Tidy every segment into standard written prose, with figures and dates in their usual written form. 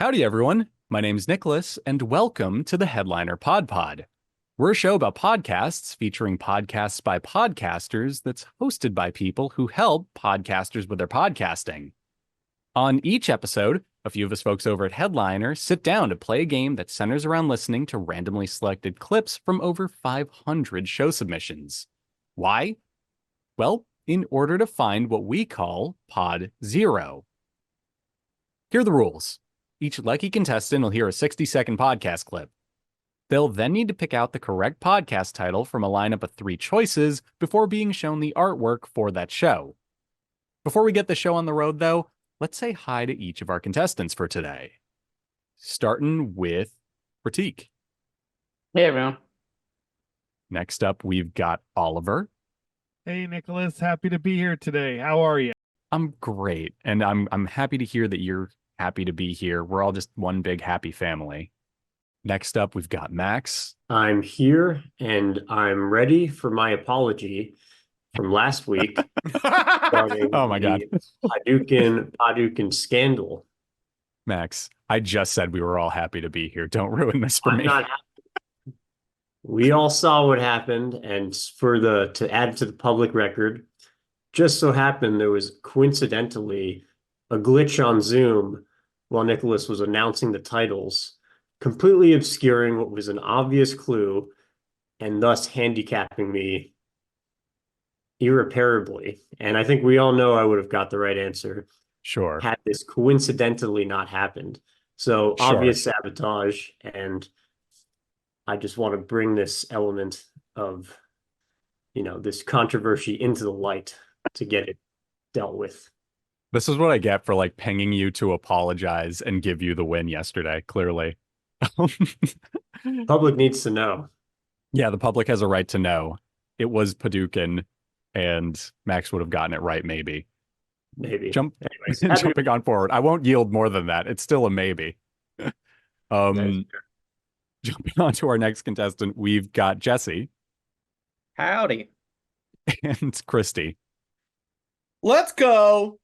Howdy, everyone. My name's Nicholas, and welcome to the Headliner PodPod. We're a show about podcasts featuring podcasts by podcasters that's hosted by people who help podcasters with their podcasting. On each episode, a few of us folks over at Headliner sit down to play a game that centers around listening to randomly selected clips from over 500 show submissions. Why? Well, in order to find what we call Pod Zero. Here are the rules. Each lucky contestant will hear a 60-second podcast clip. They'll then need to pick out the correct podcast title from a lineup of 3 choices before being shown the artwork for that show. Before we get the show on the road, though, let's say hi to each of our contestants for today. Starting with Prateek. Hey, everyone. Next up, we've got Oliver. Hey, Nicholas. Happy to be here today. How are you? I'm great, and I'm happy to hear that you're happy to be here. We're all just one big happy family. Next up, we've got Max. I'm here, and I'm ready for my apology from last week. Oh my God. Hadouken scandal. Max, I just said we were all happy to be here. Don't ruin this for I'm me. not happy. We all saw what happened, and to add to the public record, just so happened there was coincidentally a glitch on Zoom while Nicholas was announcing the titles, completely obscuring what was an obvious clue and thus handicapping me irreparably. And I think we all know I would have got the right answer Sure. had this coincidentally not happened. So Sure. obvious sabotage, and I just want to bring this element of, this controversy into the light to get it dealt with. This is what I get for pinging you to apologize and give you the win yesterday, clearly. Public needs to know. Yeah, the public has a right to know. It was Hadouken, and Max would have gotten it right, maybe. Maybe. Anyways, Anyways, jumping on forward. I won't yield more than that. It's still a maybe. Jumping on to our next contestant, we've got Jesse. Howdy. And Kristy. Let's go.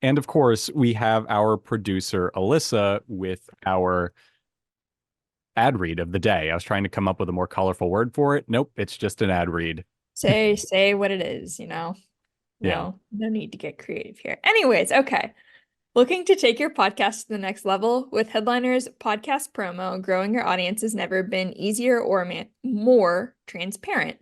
And of course, we have our producer, Elissa, with our ad read of the day. I was trying to come up with a more colorful word for it. Nope, it's just an ad read. Say what it is, Yeah. No need to get creative here. Anyways, okay. Looking to take your podcast to the next level? With Headliner's podcast promo, growing your audience has never been easier or more transparent.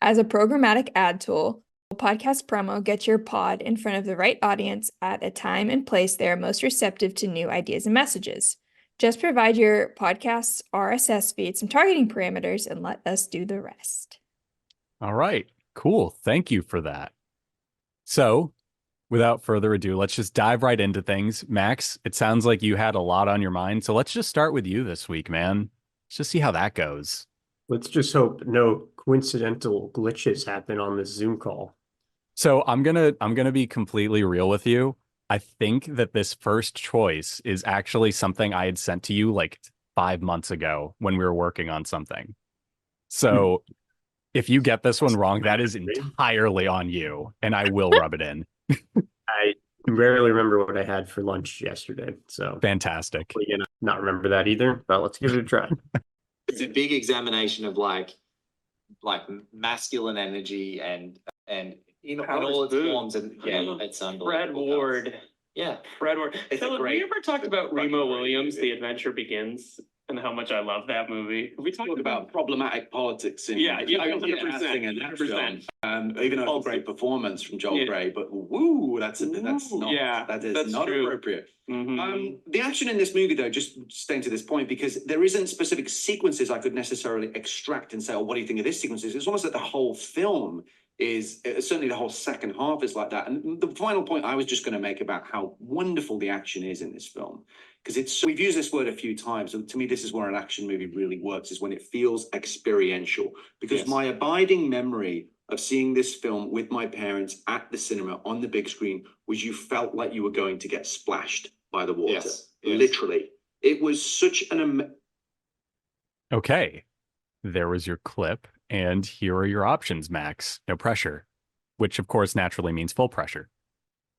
As a programmatic ad tool, podcast promo gets your pod in front of the right audience at a time and place they are most receptive to new ideas and messages. Just provide your podcast's RSS feed some targeting parameters and let us do the rest. All right, cool. Thank you for that. So, without further ado, let's just dive right into things. Max, it sounds like you had a lot on your mind, so let's just start with you this week, man. Let's just see how that goes. Let's just hope no coincidental glitches happen on this Zoom call. So I'm gonna be completely real with you. I think that this first choice is actually something I had sent to you 5 months ago when we were working on something. So if you get this one wrong, that is entirely on you, and I will rub it in. I rarely remember what I had for lunch yesterday, so Fantastic. we're gonna not remember that either, but let's give it a try. It's a big examination of masculine energy and in all its forms, and it's unbelievable. Fred Ward. Yeah. Fred Ward. It's So, a have great- we ever talked about fucking Remo great Williams, movie. The Adventure Begins, and how much I love that movie? Have we talked about problematic politics in Yeah, yeah, in 100%, acting in that 100%. film. Even though Oh, it's a great performance from Joel yeah. Grey, but woo, that's Ooh, not yeah, that is that's not true. appropriate. Mhm. The action in this movie, though, just staying to this point, because there isn't specific sequences I could necessarily extract and say, "Oh, what do you think of this sequence?" It's almost like the whole film is certainly the whole second half is like that. And the final point I was just going to make about how wonderful the action is in this film, because we've used this word a few times. So to me, this is where an action movie really works, is when it feels experiential. Because Yes. my abiding memory of seeing this film with my parents at the cinema on the big screen was you felt like you were going to get splashed by the water. Yes. Literally. It was such an Okay, there was your clip, and here are your options, Max. No pressure, which of course naturally means full pressure.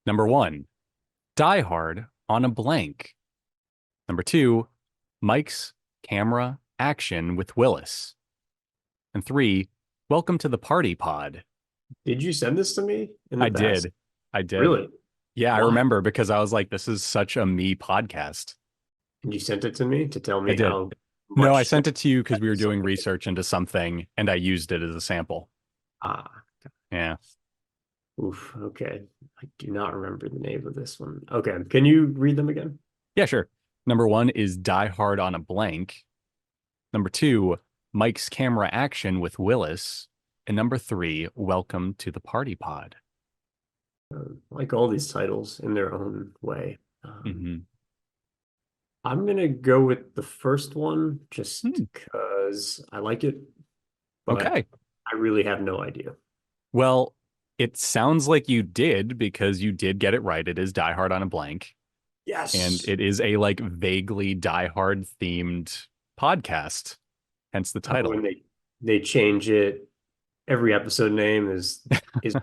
Number 1, Die Hard on a blank. Number 2, Mike's camera action with Willis. And 3, welcome to the party pod. Did you send this to me in the I past? did. Really? Yeah, I Why? remember because I was like, this is such a me podcast. And you sent it to me to tell me I did. how No, I much sent it to you because we were doing something- research into something and I used it as a sample. Ah, Yeah. oof. Okay. I do not remember the name of this one. Okay. Can you read them again? Yeah, sure. Number 1 is Die Hard on a Blank. Number 2, Mike's camera action with Willis. And number 3, welcome to the party pod. I like all these titles in their own way. Mhm. I'm gonna go with the first one just Hmm. because I like it, but Okay. I really have no idea. Well, it sounds like you did because you did get it right. It is Die Hard on a Blank. Yes. And it is a like vaguely Die Hard themed podcast, hence the title. When they change it, every episode name is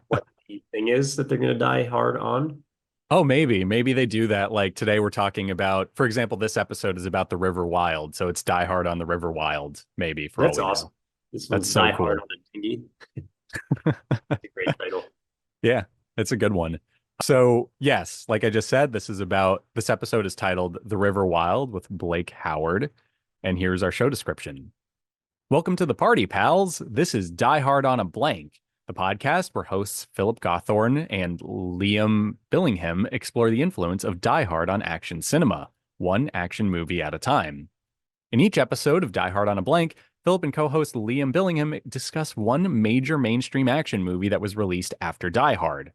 what the thing is that they're gonna die hard on. Oh, maybe they do that. Like today we're talking about, for example, this episode is about the River Wild. So it's Die Hard on the River Wild, maybe for That's all we know. awesome. This That's one's so Die cool. Hard on a Dinghy. That's a great title. Yeah, it's a good one. So yes, like I just said, this episode is titled The River Wild with Blake Howard. And here's our show description. Welcome to the party, pals. This is Die Hard on a Blank, the podcast where hosts Philip Gawthorne and Liam Billingham explore the influence of Die Hard on action cinema, one action movie at a time. In each episode of Die Hard on a Blank, Philip and co-host Liam Billingham discuss one major mainstream action movie that was released after Die Hard.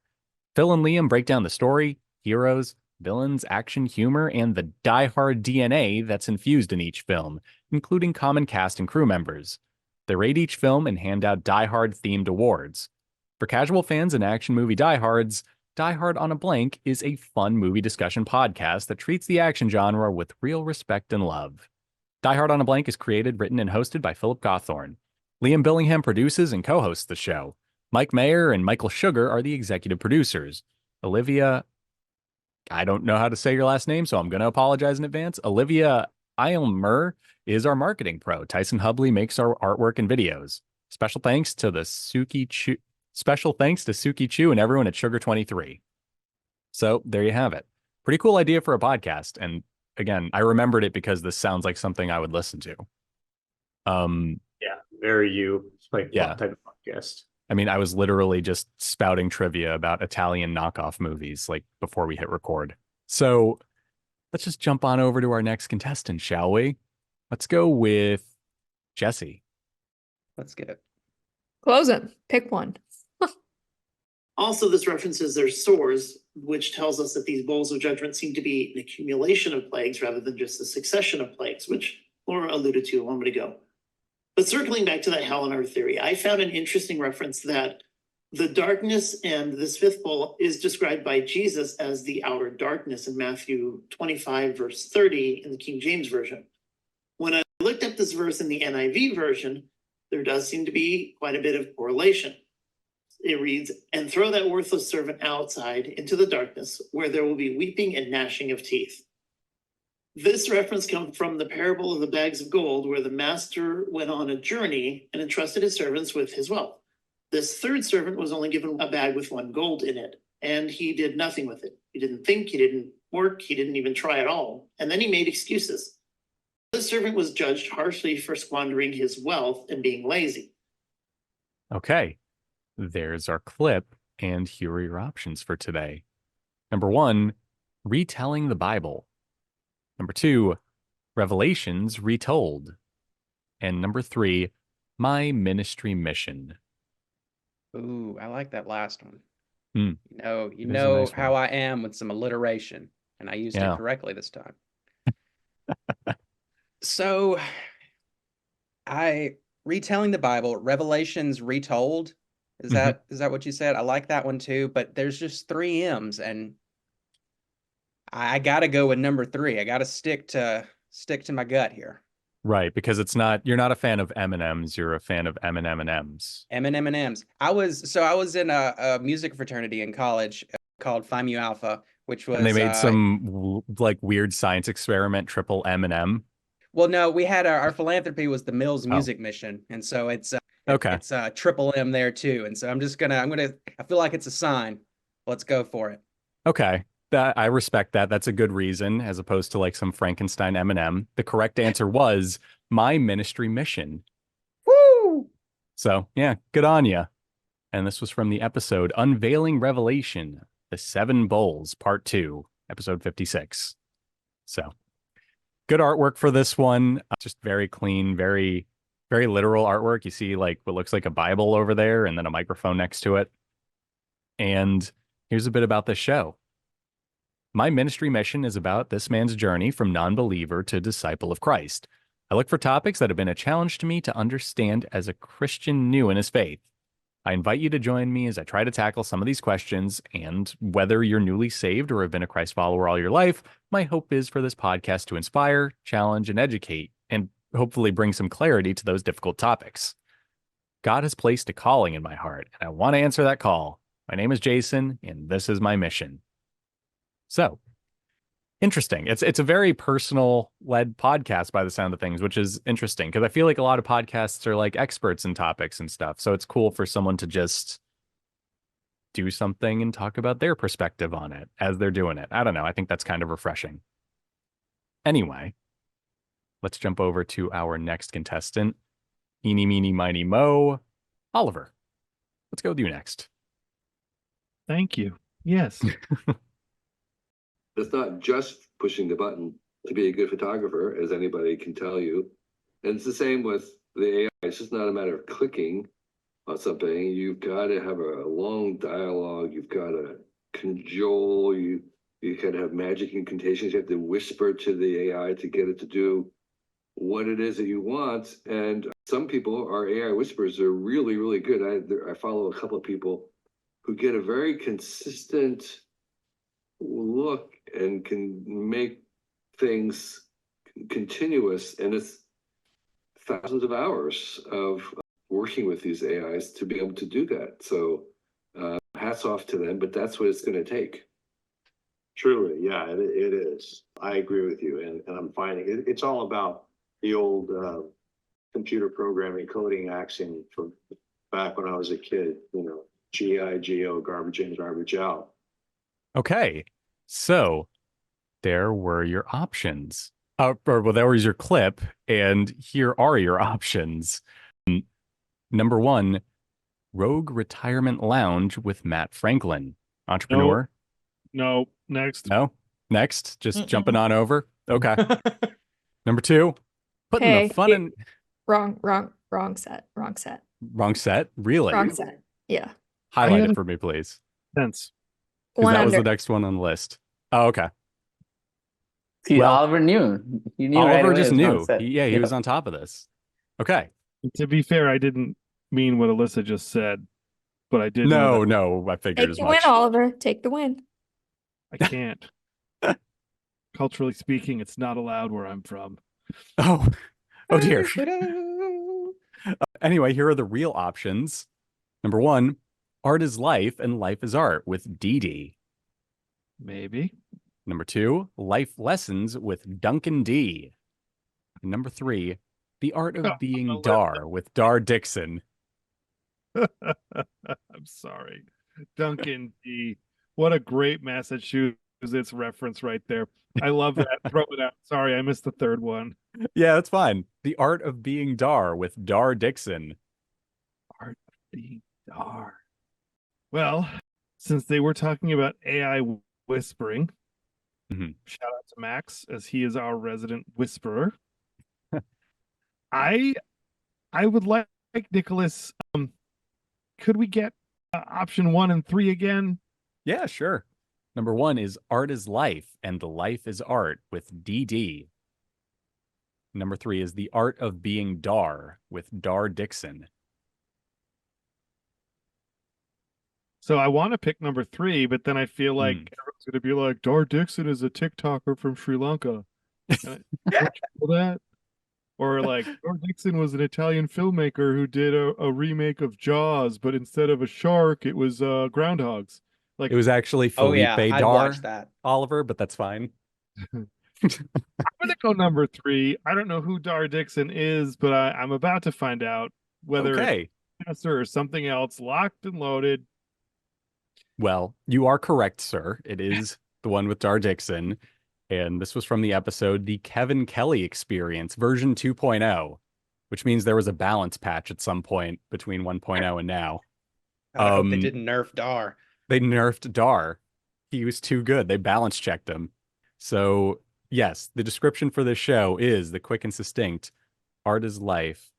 Phil and Liam break down the story, heroes, villains, action, humor, and the Die Hard DNA that's infused in each film, including common cast and crew members. They rate each film and hand out Die Hard-themed awards. For casual fans and action movie diehards, Die Hard on a Blank is a fun movie discussion podcast that treats the action genre with real respect and love. Die Hard on a Blank is created, written, and hosted by Philip Gawthorne. Liam Billingham produces and co-hosts the show. Mike Mayer and Michael Sugar are the executive producers. Olivia, I don't know how to say your last name, so I'm going to apologize in advance. Olivia Eilmer is our marketing pro. Tyson Hubley makes our artwork and videos. Special thanks to Suki Chu and everyone at Sugar 23. So there you have it. Pretty cool idea for a podcast. And again, I remembered it because this sounds like something I would listen to. Yeah, very you. It's like Yeah. what type of podcast? I mean, I was literally just spouting trivia about Italian knockoff movies like before we hit record. So let's just jump on over to our next contestant, shall we? Let's go with Jesse. Let's get it. Close it. Pick one. Also, this references their swords, which tells us that these bowls of judgment seem to be an accumulation of plagues rather than just a succession of plagues, which Laura alluded to a moment ago. But circling back to that hell on earth theory, I found an interesting reference that the darkness and this fifth bowl is described by Jesus as the outer darkness in Matthew 25, verse 30 in the King James Version. When I looked up this verse in the NIV version, there does seem to be quite a bit of correlation. It reads, "And throw that worthless servant outside into the darkness, where there will be weeping and gnashing of teeth." This reference comes from the parable of the bags of gold, where the master went on a journey and entrusted his servants with his wealth. This third servant was only given a bag with 1 gold in it, and he did nothing with it. He didn't think, he didn't work, he didn't even try at all. And then he made excuses. This servant was judged harshly for squandering his wealth and being lazy. Okay, there's our clip, and here are your options for today. Number 1, retelling the Bible. Number 2, Revelations retold. And number 3, my ministry mission. Ooh, I like that last one. Hmm. You is a know nice how one. I am with some alliteration, and I used Yeah. it correctly this time. So, retelling the Bible, Revelations retold. Is that what you said? I like that one too, but there's just 3 M's, and I gotta go with number 3. I gotta stick to my gut here. Right, because you're not a fan of M&Ms, you're a fan of M&Ms. M&M's. I was in a music fraternity in college called Phi Mu Alpha, which was And they made some like weird science experiment, triple M and M. well, no, we had our philanthropy was the Mills Oh. Music Mission, and so it's Okay. it's triple M there too, and so I feel like it's a sign. Let's go for it. Okay. I respect that. That's a good reason, as opposed to like some Frankenstein M&M. The correct answer was my ministry mission. Woo! So yeah, good on you. And this was from the episode Unveiling Revelation, The Seven Bowls, Part 2, episode 56. So good artwork for this one. Just very clean, very, very literal artwork. You see like what looks like a Bible over there and then a microphone next to it. And here's a bit about this show. My ministry mission is about this man's journey from non-believer to disciple of Christ. I look for topics that have been a challenge to me to understand as a Christian new in his faith. I invite you to join me as I try to tackle some of these questions, and whether you're newly saved or have been a Christ follower all your life, my hope is for this podcast to inspire, challenge, and educate, and hopefully bring some clarity to those difficult topics. God has placed a calling in my heart, and I want to answer that call. My name is Jason, and this is my mission. So, interesting. It's a very personal-led podcast by the sound of things, which is interesting because I feel like a lot of podcasts are like experts in topics and stuff. So it's cool for someone to just do something and talk about their perspective on it as they're doing it. I don't know. I think that's kind of refreshing. Anyway, let's jump over to our next contestant. Eeny, meeny, miny, mo. Oliver, let's go with you next. Thank you. Yes. It's not just pushing the button to be a good photographer, as anybody can tell you. And it's the same with the AI. It's just not a matter of clicking on something. You've got to have a long dialogue. You've got to cajole. You got to have magic incantations. You have to whisper to the AI to get it to do what it is that you want. And some people, our AI whisperers, are really, really good. I follow a couple of people who get a very consistent look and can make things continuous, and it's thousands of hours of working with these AIs to be able to do that. So hats off to them, but that's what it's going to take. Truly, yeah, it is. I agree with you, and I'm finding it's all about the old computer programming coding axiom from back when I was a kid, GIGO, garbage in, garbage out. Okay, so there were your options. Well, there was your clip, and here are your options. Number 1, Rogue Retirement Lounge with Matt Franklin, entrepreneur. No. Next. No? Next? Just jumping on over? Okay. Number 2, putting the fun in... Wrong set. Wrong set? Really? Wrong set. Yeah. Highlight it for me, please. Sense. Because that was the next one on the list. Oh, okay. See, Oliver knew. He knew Oliver right just away knew. He was on top of this. Okay. To be fair, I didn't mean what Elissa just said, but I did. No, I figured Take as the much. win, Oliver. Take the win. I can't. Culturally speaking, it's not allowed where I'm from. Oh dear. Anyway, here are the real options. Number 1, Art is Life and Life is Art with Dee Dee. Maybe. Number 2, Life Lessons with Duncan D. And number 3, The Art of Being Dar with Dar Dixon. I'm sorry. Duncan D. What a great Massachusetts reference right there. I love that. Throw it out. Sorry, I missed the third one. Yeah, that's fine. The Art of Being Dar with Dar Dixon. Art of Being Dar. Well, since they were talking about AI whispering, shout out to Max, as he is our resident whisperer. I would like Nicholas. Could we get option 1 and 3 again? Yeah, sure. Number 1 is Art is Life and the Life is Art with DD. Number 3 is The Art of Being Dar with Dar Dixon. So I want to pick number 3, but then I feel like everyone's going to be like, Dar Dixon is a TikToker from Sri Lanka. That? Or like, Dar Dixon was an Italian filmmaker who did a remake of Jaws, but instead of a shark, it was groundhogs. Like It was actually Oh Felipe yeah, I'd Dar, watch that. Oliver, but that's fine. I'm gonna go number 3. I don't know who Dar Dixon is, but I'm about to find out whether Okay. it's or something else. Locked and loaded. Well, you are correct, sir. It is the one with Dar Dixon. And this was from the episode The Kevin Kelly Experience, version 2.0, which means there was a balance patch at some point between 1.0 and now. I hope they didn't nerf Dar. They nerfed Dar. He was too good. They balance checked him. So, yes, the description for this show is the quick and succinct: art is life,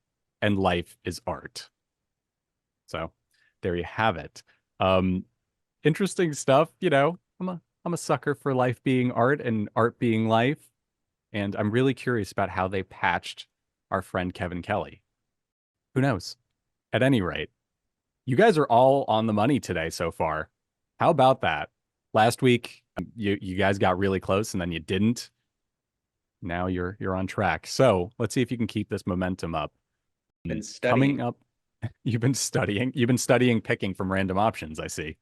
and life is art. So, there you have it. Interesting stuff. You know, I'm a sucker for life being art and art being life. And I'm really curious about how they patched our friend Kevin Kelly. Who knows? At any rate, you guys are all on the money today so far. How about that? Last week, you guys got really close and then you didn't. Now you're on track. So let's see if you can keep this momentum up. Been studying. Coming up, you've been studying. You've been studying picking from random options, I see.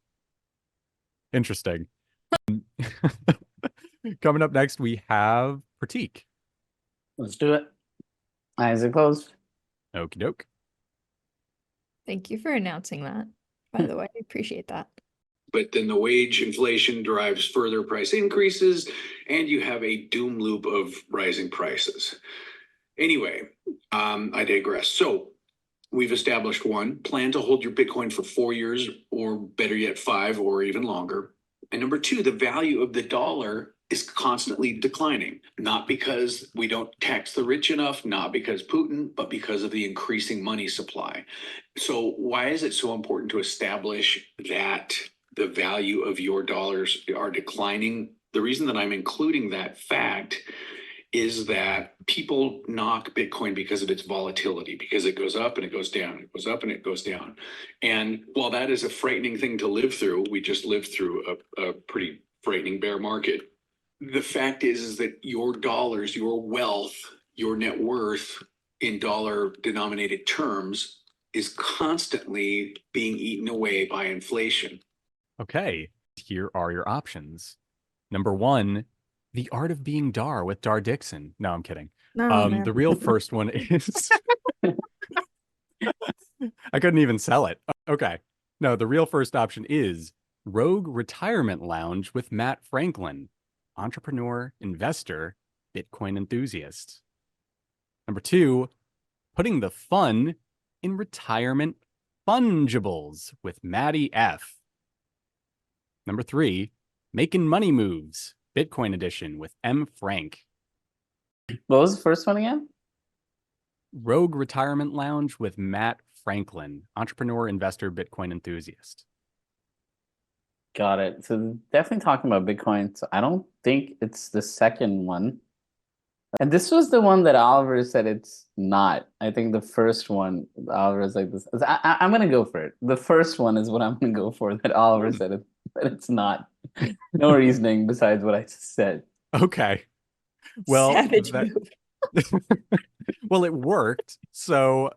Interesting. Coming up next, we have Prateek. Let's do it. Eyes are closed. Okie doke. Thank you for announcing that, by the way. I appreciate that. But then the wage inflation drives further price increases, and you have a doom loop of rising prices. Anyway, I digress. So we've established one, plan to hold your Bitcoin for 4 years, or better yet, 5 or even longer. And number 2, the value of the dollar is constantly declining, not because we don't tax the rich enough, not because Putin, but because of the increasing money supply. So why is it so important to establish that the value of your dollars are declining? The reason that I'm including that fact is that people knock Bitcoin because of its volatility, because it goes up and it goes down, it goes up and it goes down. And while that is a frightening thing to live through, we just lived through a pretty frightening bear market. The fact is that your dollars, your wealth, your net worth in dollar denominated terms is constantly being eaten away by inflation. Okay, here are your options. Number 1, The Art of Being Dar with Dar Dixon. No, I'm kidding. No, The real first one is... I couldn't even sell it. Okay. No, the real first option is Rogue Retirement Lounge with Matt Franklin, entrepreneur, investor, Bitcoin enthusiast. Number 2, Putting the Fun in Retirement Fungibles with Maddie F. Number 3, Making Money Moves, Bitcoin edition with M. Frank. What was the first one again? Rogue Retirement Lounge with Matt Franklin, entrepreneur, investor, Bitcoin enthusiast. Got it. So definitely talking about Bitcoin. So I don't think it's the second one. And this was the one that Oliver said it's not. I think the first one, Oliver's like this. I'm going to go for it. The first one is what I'm going to go for, that Oliver said that it's not. No reasoning besides what I just said. Okay. Well, Savage move. well, it worked. So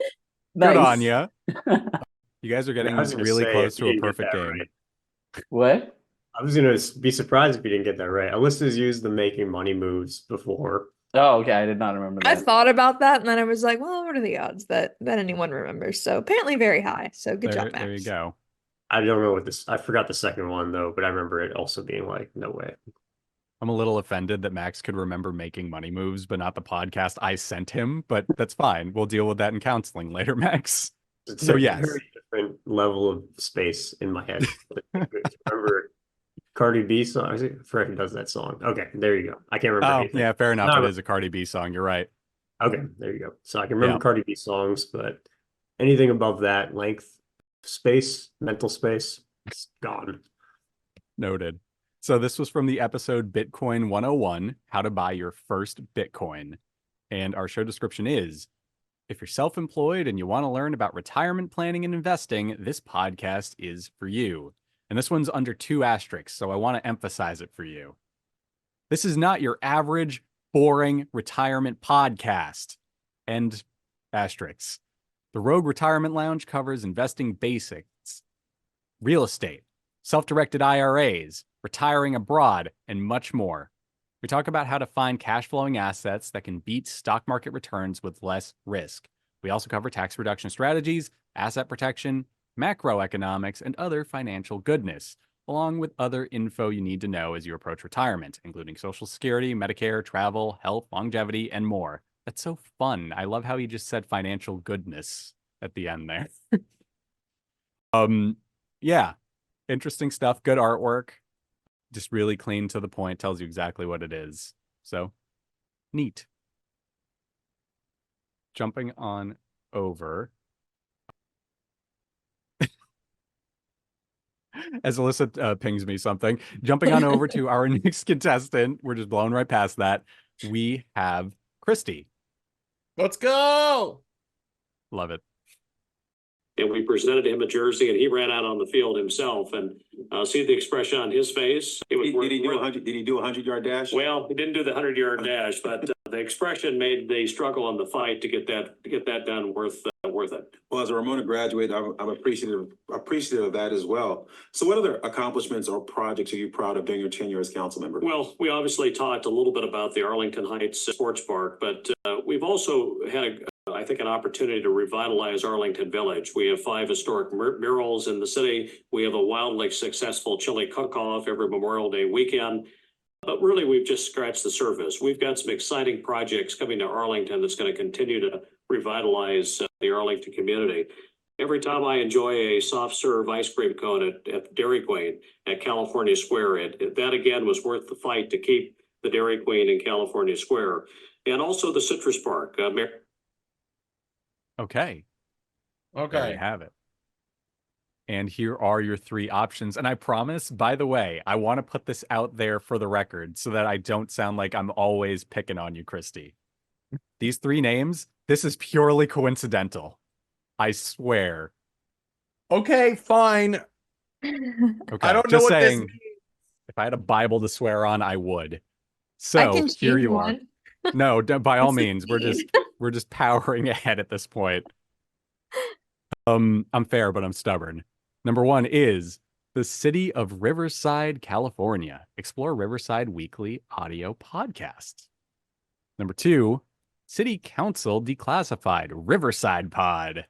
Nice. good on you. You guys are getting I was gonna really say, close if to you a didn't get perfect that game. right. What? I was gonna be surprised if you didn't get that right. Alyssa's used the making money moves before. Oh, okay. I did not remember I that. thought about that and then I was like, well, what are the odds that anyone remembers? So apparently very high. So good job, Max. There you go. I don't know what this. I forgot the second one though, but I remember it also being like, no way. I'm a little offended that Max could remember making money moves, but not the podcast I sent him. But that's fine. We'll deal with that in counseling later, Max. It's So a yes. very different level of space in my head. Remember Cardi B song? I forget who does that song. Okay, there you go. I can't remember Oh, anything. yeah, fair enough. No, It is a Cardi B song. You're right. Okay, there you go. So I can remember Yeah. Cardi B songs, but anything above that length, space, mental space, it's gone. Noted. So this was from the episode Bitcoin 101, How to Buy Your First Bitcoin. And our show description is, if you're self-employed and you want to learn about retirement planning and investing, this podcast is for you. And this one's under 2 asterisks, so I want to emphasize it for you. This is not your average, boring retirement podcast. And asterisks. The Rogue Retirement Lounge covers investing basics, real estate, self-directed IRAs, retiring abroad, and much more. We talk about how to find cash flowing assets that can beat stock market returns with less risk. We also cover tax reduction strategies, asset protection, macroeconomics, and other financial goodness, along with other info you need to know as you approach retirement, including Social Security, Medicare, travel, health, longevity, and more. That's so fun. I love how he just said financial goodness at the end there. Yeah, interesting stuff. Good artwork. Just really clean to the point. Tells you exactly what it is. So neat. Jumping on over. As Elissa pings me something. Jumping on over to our next contestant. We're just blowing right past that. We have Kristy. Let's go. Love it. And we presented him a jersey, and he ran out on the field himself. And see the expression on his face. Did he do a 100-yard dash? Well, he didn't do the 100-yard dash, but the expression made the struggle on the fight to get that done worth it. Well, as a Ramona graduate, I'm appreciative of that as well. So, what other accomplishments or projects are you proud of during your tenure as council member? Well, we obviously talked a little bit about the Arlington Heights Sports Park, but we've also had I think, an opportunity to revitalize Arlington Village. We have 5 historic murals in the city. We have a wildly successful chili cook-off every Memorial Day weekend. But really, we've just scratched the surface. We've got some exciting projects coming to Arlington that's going to continue to revitalize the Arlington community. Every time I enjoy a soft serve ice cream cone at Dairy Queen at California Square, that again was worth the fight to keep the Dairy Queen in California Square. And also the Citrus Park. Okay. Okay. There you have it. And here are your 3 options. And I promise, by the way, I want to put this out there for the record so that I don't sound like I'm always picking on you, Kristy. These 3 names, this is purely coincidental. I swear. Okay, fine. Okay. I don't know just what saying, this means. if I had a Bible to swear on, I would. So I can here choose you are. one. No, by all This is means, mean. we're just powering ahead at this point. I'm fair, but I'm stubborn. Number 1 is the city of Riverside, California. Explore Riverside Weekly audio podcast. Number 2, City Council Declassified Riverside Pod.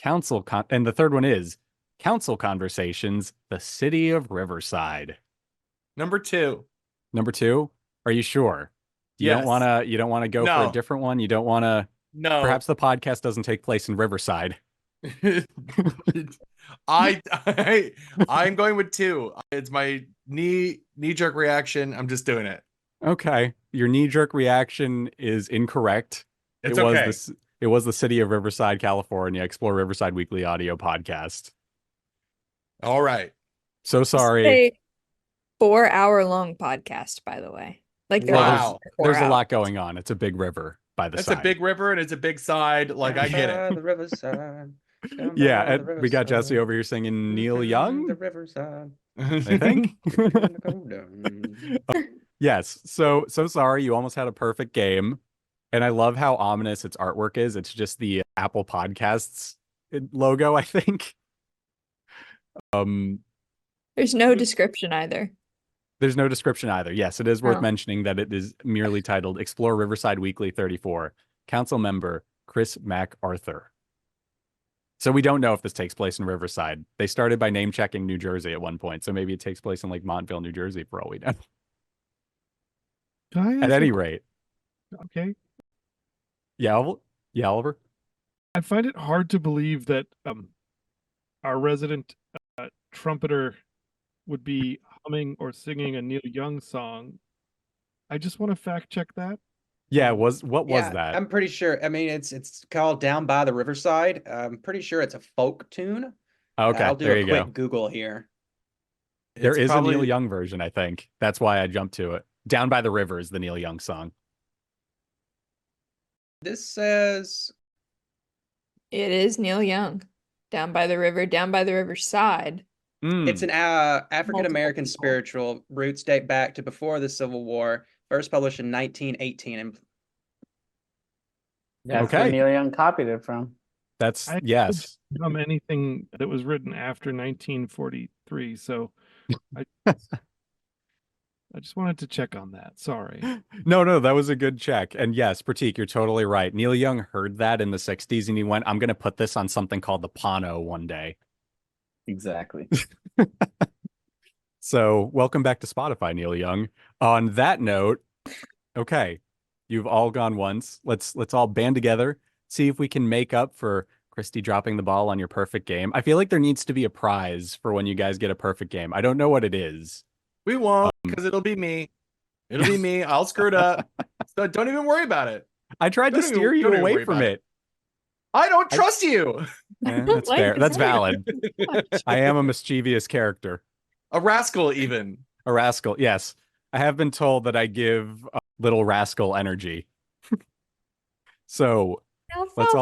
And the third one is Council Conversations, the City of Riverside. Number 2. Number 2, are you sure? You Yes. don't want to go for a different one? You don't want to No. Perhaps the podcast doesn't take place in Riverside. I'm going with 2. It's my knee-jerk reaction. I'm just doing it. Okay. Your knee-jerk reaction is incorrect. It's okay. It was the city of Riverside, California. Explore Riverside Weekly audio podcast. All right. So sorry. A 4-hour-long podcast, by the way. Like there's a lot going on. It's a big river by the side. It's a big river and it's a big side. Like I get it. The riverside. Yeah, and we got Jesse over here singing Neil Young. The riverside. I think. Yes. So sorry. You almost had a perfect game. And I love how ominous its artwork is. It's just the Apple Podcasts logo, I think. There's no description either. There's no description either. Yes, it is worth mentioning that it is merely titled Explore Riverside Weekly 34. Council member Chris MacArthur. So we don't know if this takes place in Riverside. They started by name checking New Jersey at one point. So maybe it takes place in like Montville, New Jersey for all we know. At any rate. Okay. Yeah, Oliver. I find it hard to believe that our resident trumpeter would be humming or singing a Neil Young song. I just want to fact check that. Yeah, what was that? I'm pretty sure. I mean, it's called Down by the Riverside. I'm pretty sure it's a folk tune. Okay, I'll do there a you quick go. Google here. There is a Neil Young version, I think. That's why I jumped to it. Down by the River is the Neil Young song. This says it is Neil Young. Down by the riverside. It's an African American spiritual. Roots date back to before the Civil War. First published in 1918. That's where Neil Young copied it from. That's yes. Anything that was written after 1943. So I just wanted to check on that. Sorry. No, that was a good check. And yes, Prateek, you're totally right. Neil Young heard that in the 60s and he went, I'm going to put this on something called the Pano one day. Exactly. So welcome back to Spotify, Neil Young. On that note, okay, you've all gone once. Let's all band together, see if we can make up for Kristy dropping the ball on your perfect game. I feel like there needs to be a prize for when you guys get a perfect game. I don't know what it is. We won't, because it'll be me. It'll be me. I'll screw it up. So don't even worry about it. I tried to steer you away from it. I don't trust you. That's fair. That's valid. I am a mischievous character. A rascal, even. A rascal, yes. I have been told that I give a little rascal energy. So let's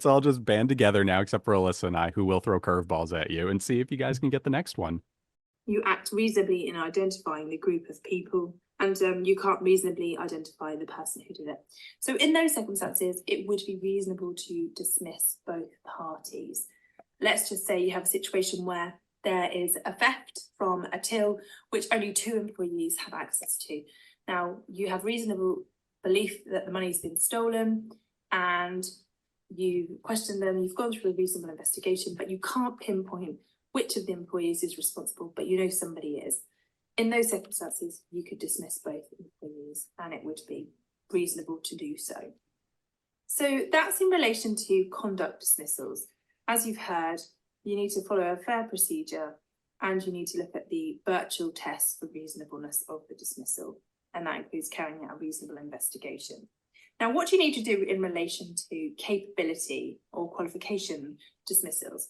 all just band together now, except for Elissa and I, who will throw curveballs at you, and see if you guys can get the next one. You act reasonably in identifying the group of people, and you can't reasonably identify the person who did it. So in those circumstances, it would be reasonable to dismiss both parties. Let's just say you have a situation where there is a theft from a till which only 2 employees have access to. Now, you have reasonable belief that the money's been stolen, and you question them, you've gone through a reasonable investigation, but you can't pinpoint which of the employees is responsible, but you know somebody is. In those circumstances, you could dismiss both employees, and it would be reasonable to do so. So that's in relation to conduct dismissals. As you've heard, you need to follow a fair procedure, and you need to look at the virtual test for reasonableness of the dismissal, and that includes carrying out a reasonable investigation. Now, what do you need to do in relation to capability or qualification dismissals?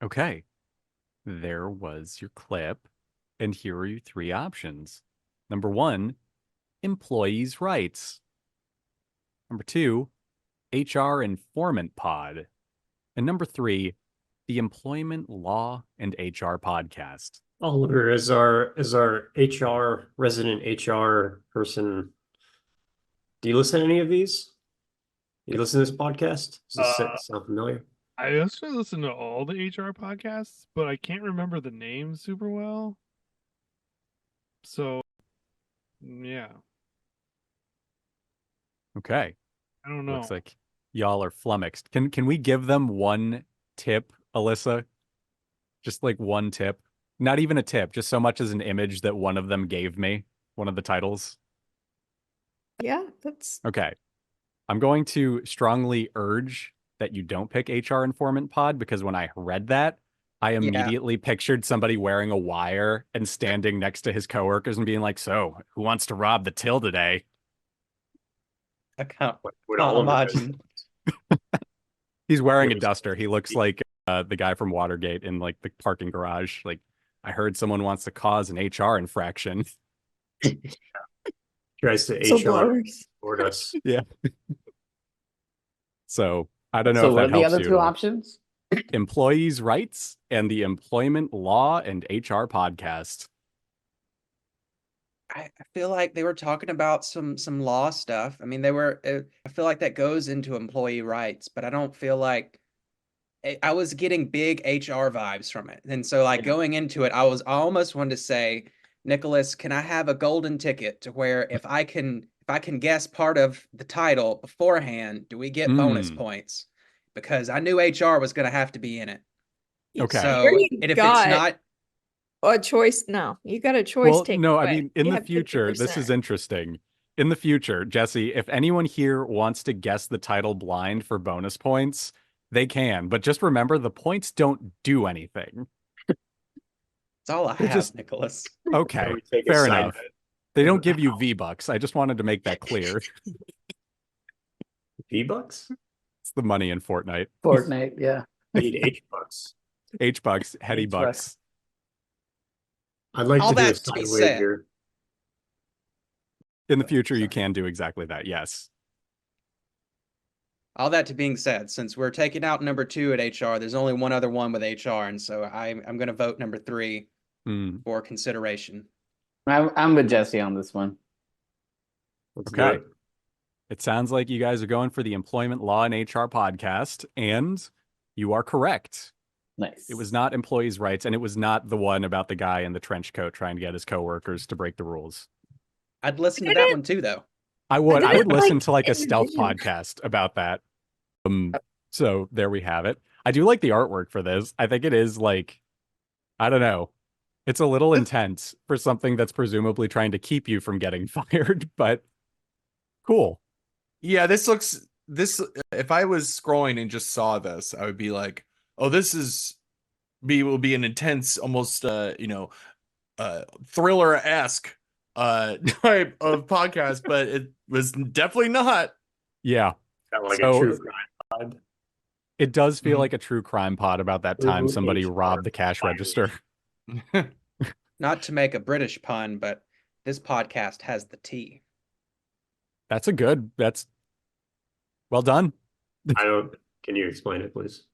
Okay. There was your clip, and here are your 3 options. Number 1, employees' rights. Number 2, HR informant pod. And number 3, the employment law and HR podcast. Oliver, as our HR resident HR person, do you listen to any of these? Do you listen to this podcast? Does this sound familiar? I actually listen to all the HR podcasts, but I can't remember the names super well. So, yeah. Okay. I don't know. Looks like y'all are flummoxed. Can we give them one tip, Elissa? Just like one tip. Not even a tip, just so much as an image that one of them gave me, one of the titles. Yeah, that's okay. I'm going to strongly urge that you don't pick HR informant pod, because when I read that, I immediately pictured somebody wearing a wire and standing next to his coworkers and being like, so who wants to rob the till today? I can't imagine. He's wearing a duster. He looks like the guy from Watergate in like the parking garage. Like, I heard someone wants to cause an HR infraction. Tries to HR support us. Yeah. So I don't know So if what that are the helps other you 2 at all. options? Employees' rights and the employment law and HR podcast. I feel like they were talking about some law stuff. I mean, they were. I feel like that goes into employee rights, but I don't feel like I was getting big HR vibes from it. And so, like going into it, I almost wanted to say, Nicholas, can I have a golden ticket to where if I can guess part of the title beforehand, do we get bonus points? Because I knew HR was going to have to be in it. Okay. So, and if it's not a choice, no, you got a choice. Well, taken no, away. I mean, in You the have future, this 50%. is interesting. In the future, Jesse, if anyone here wants to guess the title blind for bonus points, they can. But just remember, the points don't do anything. That's all I have, Nicholas. Okay, fair enough. They don't give you V-Bucks. I just wanted to make that clear. V-Bucks? It's the money in Fortnite. Fortnite, yeah. I need H-Bucks. H-Bucks, heady H-Bucks. bucks. I'd like All to do a that to be side said. wager. In the future, you can do exactly that, yes. All that to being said, since we're taking out number 2 at HR, there's only one other one with HR, and so I'm going to vote number 3 for consideration. I'm with Jesse on this one. Let's Okay. It sounds like you guys are going for the employment law and HR podcast, and you are correct. Nice. It was not employees' rights, and it was not the one about the guy in the trench coat trying to get his coworkers to break the rules. I'd listen to that one too, though. I would listen to like a envision. stealth podcast about that. So there we have it. I do like the artwork for this. I think it is like, I don't know. It's a little intense for something that's presumably trying to keep you from getting fired, but cool. Yeah, this if I was scrolling and just saw this, I would be like, oh, this will be an intense, almost thriller-esque type of podcast, but it was definitely not. Yeah. Got like So- a true crime vibe. It does feel like a true crime pod about that time somebody HR robbed the cash register. Not to make a British pun, but this podcast has the tea. That's well done. Can you explain it, please?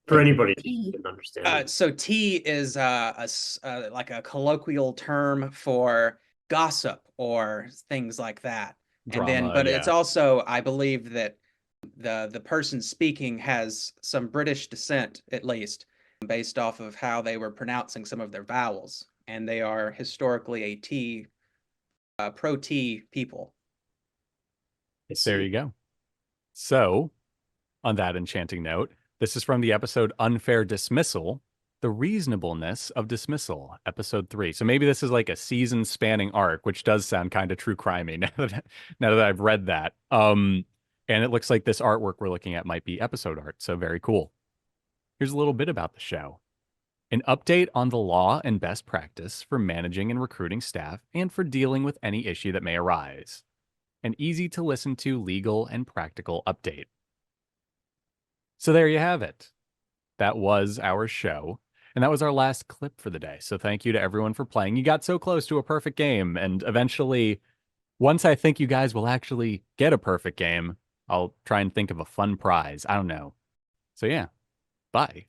For anybody who can understand. So tea is like a colloquial term for gossip or things like that. Drama, It's also, I believe that the person speaking has some British descent, at least, based off of how they were pronouncing some of their vowels, and they are historically a tea, pro-tea people. There you go. So, on that enchanting note, this is from the episode Unfair Dismissal, The Reasonableness of Dismissal, episode 3. So maybe this is like a season-spanning arc, which does sound kind of true crimey now that I've read that. And it looks like this artwork we're looking at might be episode art, so very cool. Here's a little bit about the show. An update on the law and best practice for managing and recruiting staff and for dealing with any issue that may arise. An easy to listen to legal and practical update. So there you have it. That was our show. And that was our last clip for the day. So thank you to everyone for playing. You got so close to a perfect game. And eventually, once I think you guys will actually get a perfect game, I'll try and think of a fun prize. I don't know. So yeah, bye.